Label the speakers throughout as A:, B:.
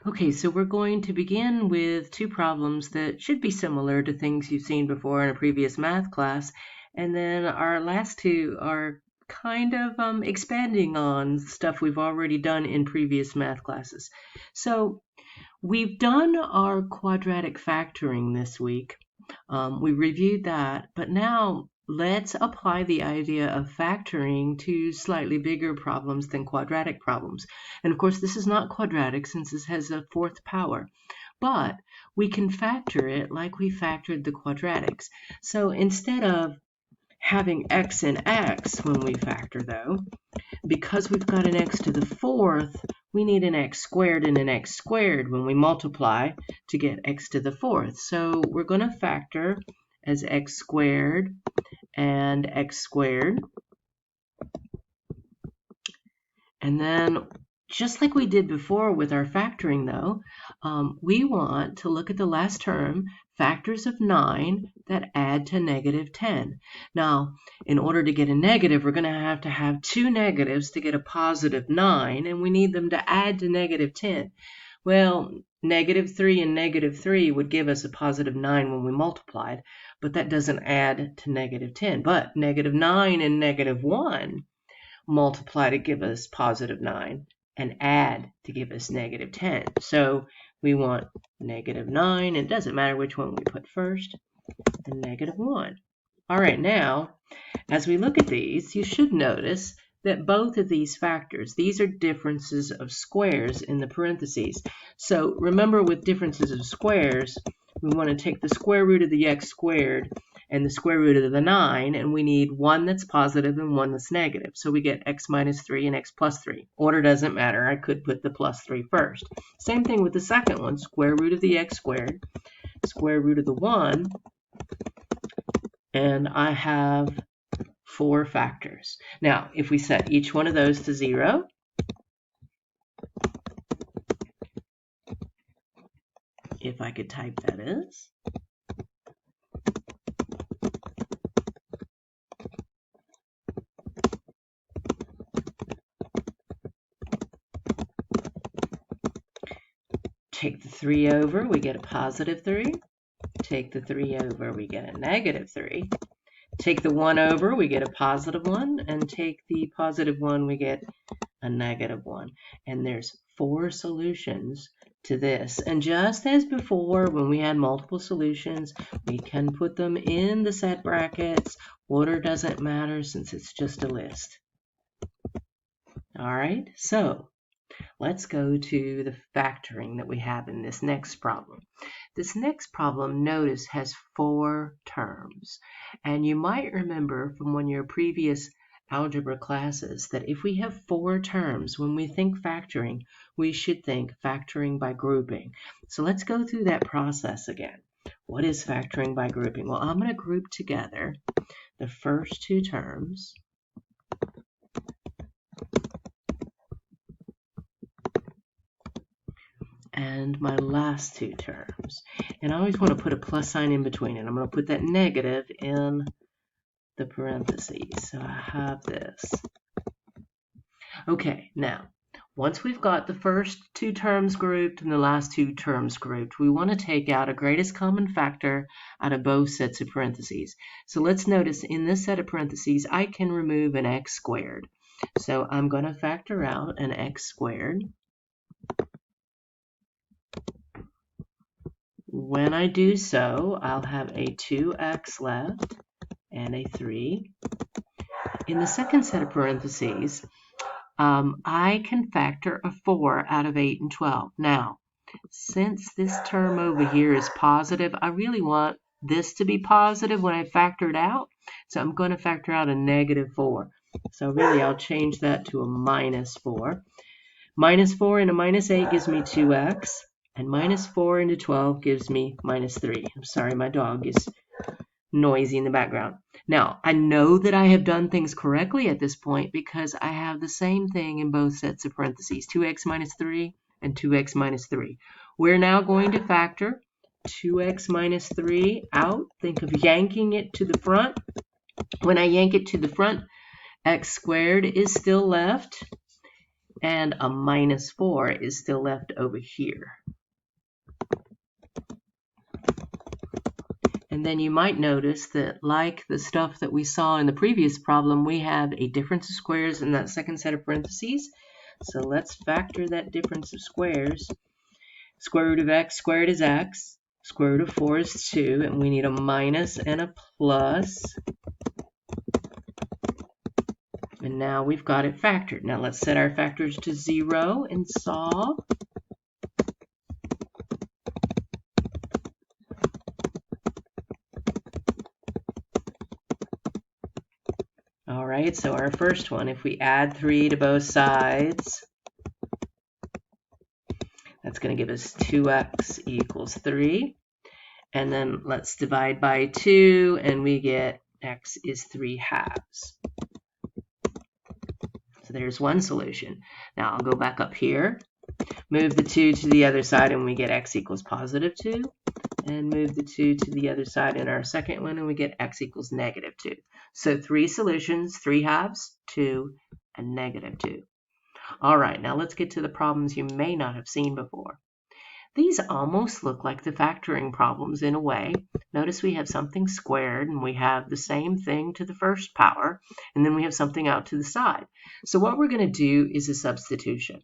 A: Okay, so we're going to begin with two problems that should be similar to things you've seen before in a previous math class, and then our last two are kind of expanding on stuff we've already done in previous math classes. So we've done our quadratic factoring this week. We reviewed that, but now let's apply the idea of factoring to slightly bigger problems than quadratic problems. And of course, this is not quadratic since this has a fourth power, but we can factor it like we factored the quadratics. So instead of having x and x when we factor, though, because we've got an x to the fourth, we need an x squared and an x squared when we multiply to get x to the fourth. So we're going to factor as x squared and x squared. And then, just like we did before with our factoring, though, we want to look at the last term, factors of 9 that add to negative 10. Now, in order to get a negative, we're going to have two negatives to get a positive 9, and we need them to add to negative 10. Well, negative 3 and negative 3 would give us a positive 9 when we multiplied, but that doesn't add to negative 10. But negative 9 and negative 1 multiply to give us positive 9 and add to give us negative 10. So we want negative 9. It doesn't matter which one we put first, and negative 1. All right, now, as we look at these, you should notice that both of these factors, these are differences of squares in the parentheses. So remember, with differences of squares, we want to take the square root of the x squared and the square root of the 9, and we need one that's positive and one that's negative. So we get x minus 3 and x plus 3. Order doesn't matter. I could put the plus 3 first. Same thing with the second one, square root of the x squared, square root of the 1, and I have 4 factors. Now, if we set each one of those to 0, if I could type, that is, take the 3 over, we get a positive 3. Take the 3 over, we get a negative 3. Take the 1 over, we get a positive 1. And take the positive 1, we get a negative 1. And there's 4 solutions to this. And just as before, when we had multiple solutions, we can put them in the set brackets. Order doesn't matter since it's just a list. All right, so let's go to the factoring that we have in this next problem. This next problem, notice, has 4 terms. And you might remember from one of your previous algebra classes that if we have 4 terms, when we think factoring, we should think factoring by grouping. So let's go through that process again. What is factoring by grouping? Well, I'm going to group together the first 2 terms and my last 2 terms. And I always want to put a plus sign in between, and I'm going to put that negative in the parentheses. So I have this. Okay, now, once we've got the first 2 terms grouped and the last 2 terms grouped, we want to take out a greatest common factor out of both sets of parentheses. So let's notice in this set of parentheses, I can remove an x squared. So I'm going to factor out an x squared. When I do so, I'll have a 2x left and a 3. In the second set of parentheses, I can factor a 4 out of 8 and 12. Now, since this term over here is positive, I really want this to be positive when I factor it out. So I'm going to factor out a negative 4. So really, I'll change that to a minus 4. Minus 4 into minus 8 gives me 2x. And minus 4 into 12 gives me minus 3. I'm sorry, my dog is noisy in the background. Now, I know that I have done things correctly at this point because I have the same thing in both sets of parentheses, 2x minus 3 and 2x minus 3. We're now going to factor 2x minus 3 out. Think of yanking it to the front. When I yank it to the front, x squared is still left. and a minus 4 is still left over here. And then you might notice that, like the stuff that we saw in the previous problem, we have a difference of squares in that second set of parentheses. So let's factor that difference of squares. Square root of x squared is x. Square root of 4 is 2. And we need a minus and a plus. And now we've got it factored. Now let's set our factors to 0 and solve. All right, so our first one, if we add 3 to both sides, that's going to give us 2x equals 3. And then let's divide by 2, and we get x is 3/2. So there's one solution. Now I'll go back up here, move the 2 to the other side, and we get x equals positive 2. And move the 2 to the other side in our second one, and we get x equals negative 2. So 3 solutions, 3/2, 2, and negative 2. All right, now let's get to the problems you may not have seen before. These almost look like the factoring problems in a way. Notice we have something squared, and we have the same thing to the first power, and then we have something out to the side. So what we're going to do is a substitution.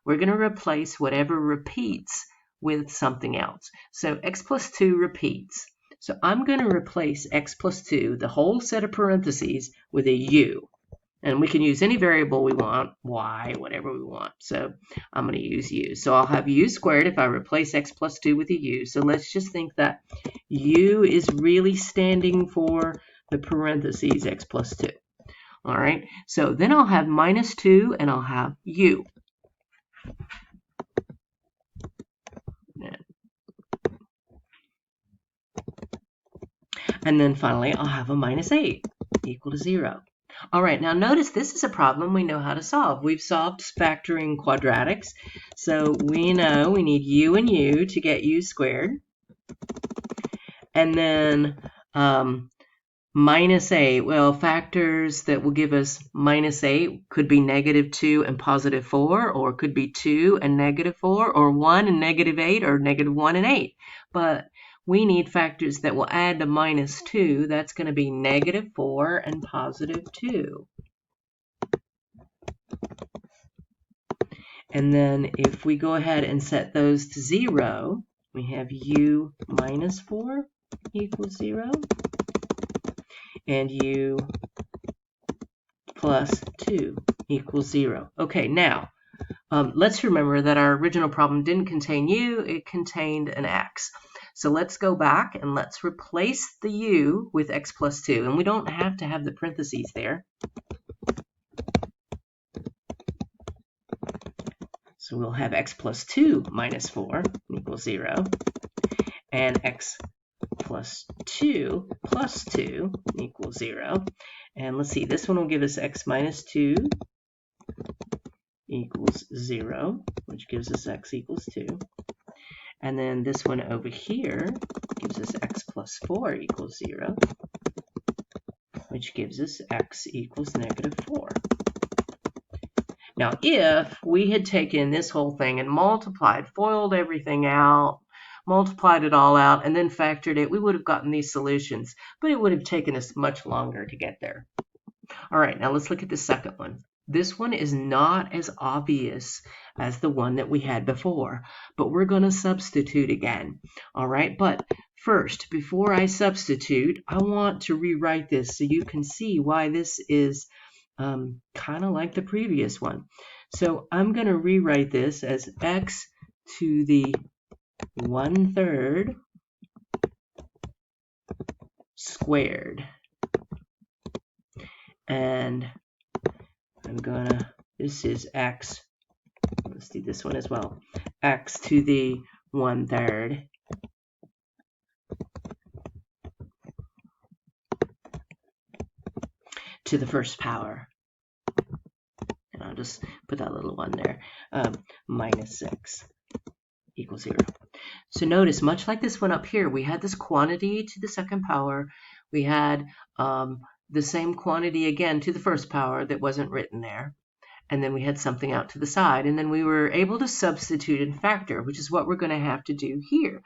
A: We're going to replace whatever repeats with something else. So x plus 2 repeats. So I'm going to replace x plus 2, the whole set of parentheses, with a u. And we can use any variable we want, y, whatever we want. So I'm going to use u. So I'll have u squared if I replace x plus 2 with a u. So let's just think that u is really standing for the parentheses x plus 2. All right, so then I'll have minus 2 and I'll have u. And then finally, I'll have a minus 8 equal to 0. All right, now notice this is a problem we know how to solve. We've solved factoring quadratics. So we know we need u and u to get u squared. And then minus 8, well, factors that will give us minus 8 could be negative 2 and positive 4, or it could be 2 and negative 4, or 1 and negative 8, or negative 1 and 8. But we need factors that will add to minus 2. That's going to be negative 4 and positive 2. And then if we go ahead and set those to 0, we have u minus 4 equals 0. And u plus 2 equals 0. Okay, now let's remember that our original problem didn't contain u, it contained an x. So let's go back and let's replace the u with x plus 2. And we don't have to have the parentheses there. So we'll have x plus 2 minus 4 equals 0. And x plus 2 plus 2 equals 0. And let's see, this one will give us x minus 2 equals 0, which gives us x equals 2. And then this one over here gives us x plus 4 equals 0, which gives us x equals negative 4. Now, if we had taken this whole thing and multiplied, FOILed everything out, multiplied it all out, and then factored it, we would have gotten these solutions, but it would have taken us much longer to get there. All right, now let's look at the second one. This one is not as obvious as the one that we had before, but we're going to substitute again. All right, but first, before I substitute, I want to rewrite this so you can see why this is kind of like the previous one. So I'm going to rewrite this as x to the 1/3 squared. And I'm gonna, this is x, let's do this one as well, x to the 1/3 to the first power. And I'll just put that little one there, minus 6 equals 0. So notice, much like this one up here, we had this quantity to the second power. We had the same quantity again to the first power that wasn't written there. and then we had something out to the side, and then we were able to substitute and factor, which is what we're going to have to do here.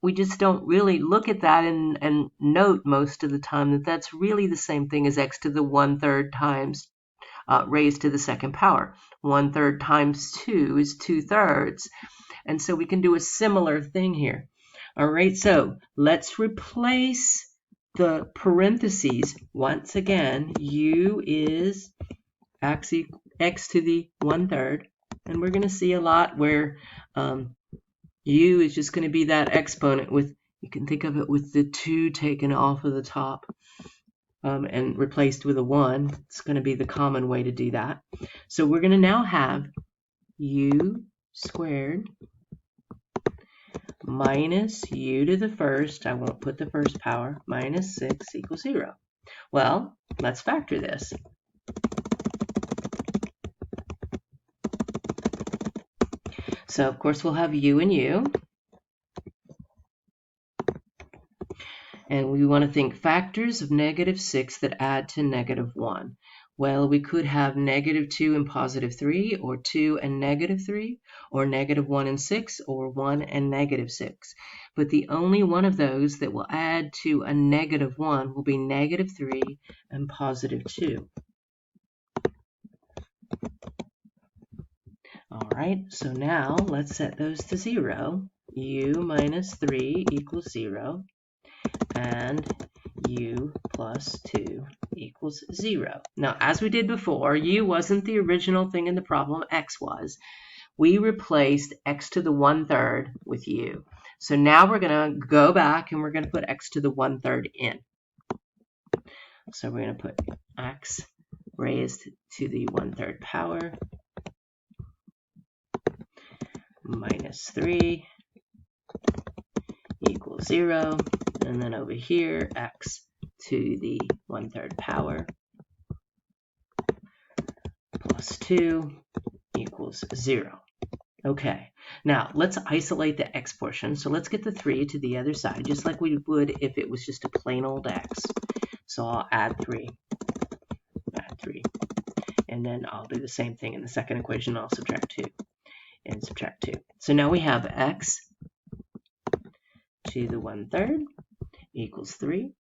A: We just don't really look at that and note most of the time that that's really the same thing as x to the 1/3 times raised to the second power. 1/3 times 2 is 2/3. And so we can do a similar thing here. All right, so let's replace the parentheses. Once again, u is x to the 1/3. And we're going to see a lot where u is just going to be that exponent with, you can think of it with the 2 taken off of the top and replaced with a 1. It's going to be the common way to do that. So we're going to now have u squared minus u to the first, I won't put the first power, minus 6 equals 0. Well, let's factor this. So, of course, we'll have u and u. And we want to think factors of -6 that add to -1. Well, we could have -2 and +3, or 2 and -3, or -1 and 6, or 1 and -6. But the only one of those that will add to a -1 will be -3 and +2. All right, so now let's set those to 0. U minus 3 equals 0. And u plus 2 equals 0. Now, as we did before, u wasn't the original thing in the problem, x was. We replaced x to the 1/3 with u. So now we're going to go back and we're going to put x to the 1/3 in. So we're going to put x raised to the 1/3 power minus 3 equals 0. And then over here, x to the 1/3 power plus 2 equals 0. Okay, now let's isolate the x portion. So let's get the 3 to the other side, just like we would if it was just a plain old x. So I'll add 3, and then I'll do the same thing in the second equation. I'll subtract 2 and subtract 2. So now we have x to the 1/3 equals 3.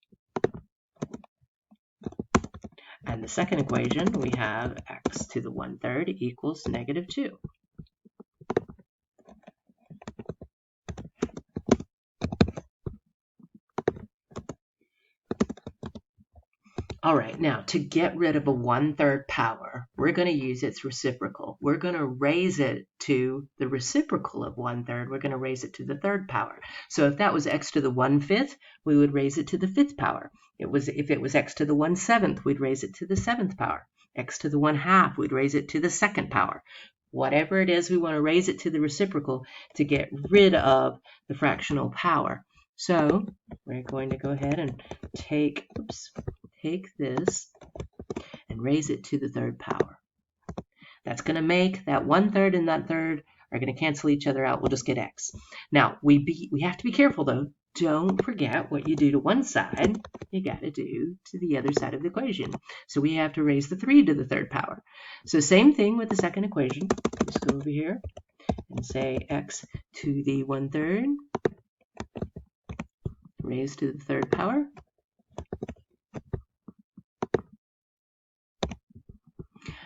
A: And the second equation, we have x to the 1/3 equals -2. All right, now to get rid of a 1/3 power, we're going to use its reciprocal. We're going to raise it to the reciprocal of 1/3. We're going to raise it to the 3rd power. So if that was x to the 1/5, we would raise it to the 5th power. If it was x to the 1/7, we'd raise it to the 7th power. X to the 1/2, we'd raise it to the 2nd power. Whatever it is, we want to raise it to the reciprocal to get rid of the fractional power. So we're going to go ahead and take this and raise it to the 3rd power. That's going to make that 1/3 and that 3rd are going to cancel each other out. We'll just get x. Now, we have to be careful, though. Don't forget what you do to one side, you got to do to the other side of the equation. So we have to raise the 3 to the 3rd power. So same thing with the second equation. Just go over here and say x to the 1/3 raised to the 3rd power.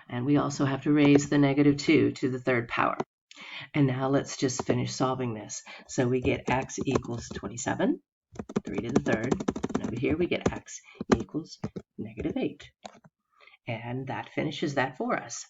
A: And we also have to raise the -2 to the 3rd power. And now let's just finish solving this. So we get x equals 27, 3 to the 3rd. And over here we get x equals -8. And that finishes that for us.